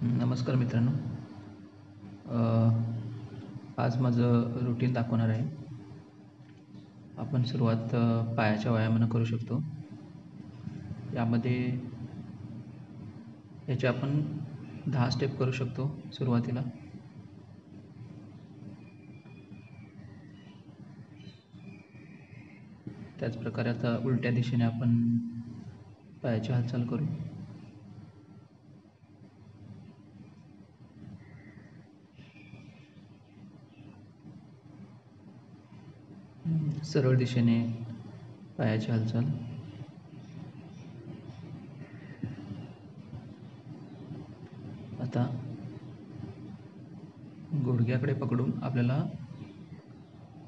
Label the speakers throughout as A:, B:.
A: नमस्कार मित्रांनो. आज माझं रुटीन दाखवणार आहे. आपण सुरुवात पायाच्या व्यायामानं करू शकतो. याचे आपण 10 स्टेप करू शकतो सुरुवातीला. त्याचप्रकारे आता उलट्या दिशेने आपण पायाची हालचाल करू. सरळ दिशेने पायाची हालचाल. आता गुडघ्याकडे पकडून आपल्याला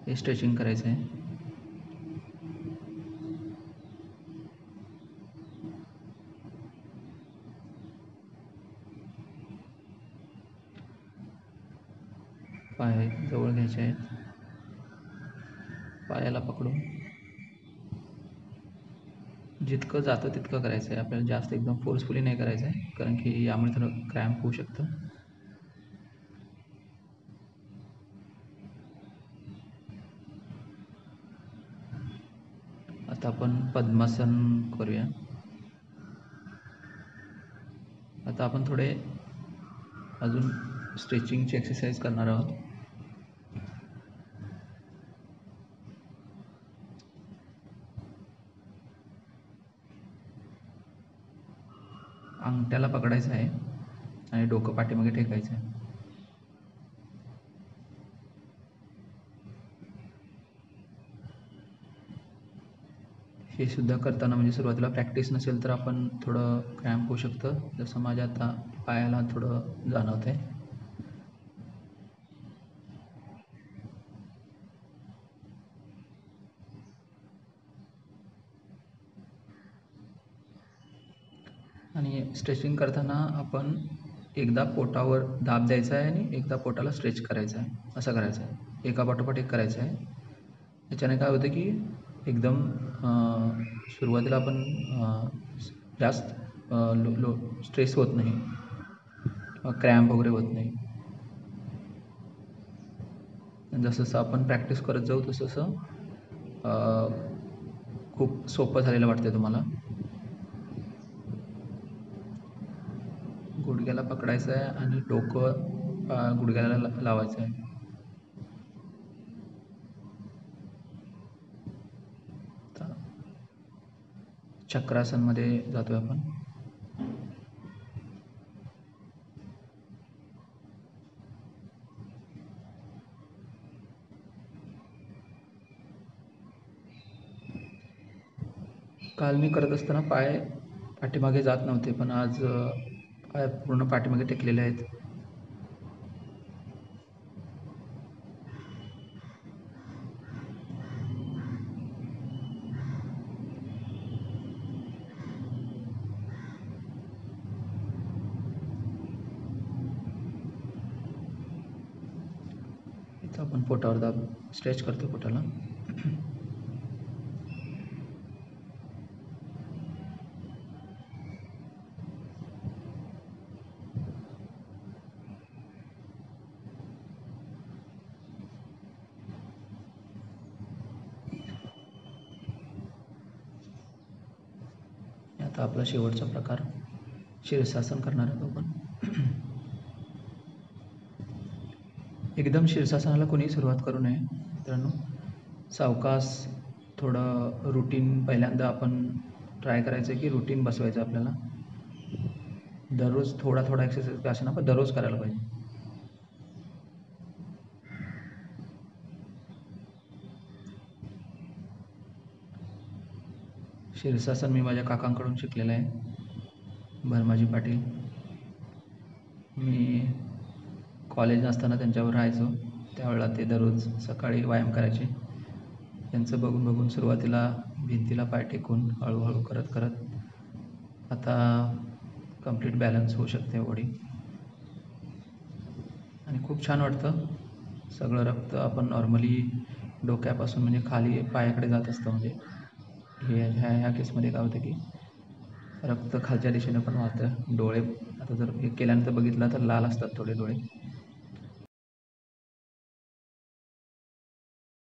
A: हे स्ट्रेचिंग करायचं आहे. पाय जवळ घ्यायचे आहेत. पायाला पकडून जितकं जातं तितकं करायचं आहे. आपल्याला जास्त एकदम फोर्सफुली नाही करायचं आहे, कारण की यामुळे थोडं क्रॅम्प होऊ शकतं. आता आपण पद्मासन करूया. आता आपण थोडे अजून स्ट्रेचिंगची एक्सरसाइज करणार आहोत. अंगठ्याला पकडायचं आहे आणि डोकं पाठीमागे टेकायचं आहे. हे सुद्धा करताना म्हणजे सुरुवातीला प्रॅक्टिस नसेल तर आपण थोडं क्रॅम्प होऊ शकतं, जसं माझ्या आता पायाला थोडं जाणवत आहे. आणि स्ट्रेचिंग करताना आपण एकदा पोटावर दाब द्यायचा आहे आणि एकदा पोटाला स्ट्रेच करायचं आहे, असं करायचं आहे. एका पाठोपाठ एक करायचं आहे. याच्याने काय होतं की एकदम सुरुवातीला आपण जास्त लो स्ट्रेस होत नाही किंवा क्रॅम्प वगैरे होत नाही. जसं आपण प्रॅक्टिस करत जाऊ तसं खूप सोपं झालेलं वाटतं तुम्हाला. गुडघ्याला पकडायचं आहे आणि डोकं गुडघ्याला लावायचं आहे. चक्रासनमध्ये जातोय आपण. काल मी करत असताना पाय पाठीमागे जात नव्हते, पण आज पाय पूर्ण पाठीमागे टेकलेले आहेत. इथं आपण पोटावर दाब स्ट्रेच करतो पोटाला. आता आपला शेवटचा प्रकार शीर्षासन करणार आहोत आपण. एकदम शीर्षासनाला कोणी सुरुवात करू नये मित्रांनो. सावकाश थोडं रुटीन पहिल्यांदा आपण ट्राय करायचं की रुटीन बसवायचं आपल्याला. दररोज थोडा थोडा एक्सरसाइज का असेना, पण दररोज करायला पाहिजे. शीर्षासन मी माझ्या काकांकडून शिकलेलं आहे, भरमाजी पाटील. मी कॉलेज नसताना त्यांच्यावर राहायचो, त्यावेळेला ते दररोज सकाळी व्यायाम करायचे. त्यांचं बघून बघून सुरुवातीला भिंतीला पाय टेकून हळूहळू करत करत आता कंप्लीट बॅलन्स होऊ शकते बॉडी आणि खूप छान वाटतं. सगळं रक्त आपण नॉर्मली डोक्यापासून म्हणजे खाली पायाकडे जात असतं. म्हणजे ह्या केसमध्ये काय होतं की रक्त खालच्या दिशेने पण वाहतं, डोळे आता जर हे केल्यानंतर बघितलं तर लाल असतात थोडे डोळे.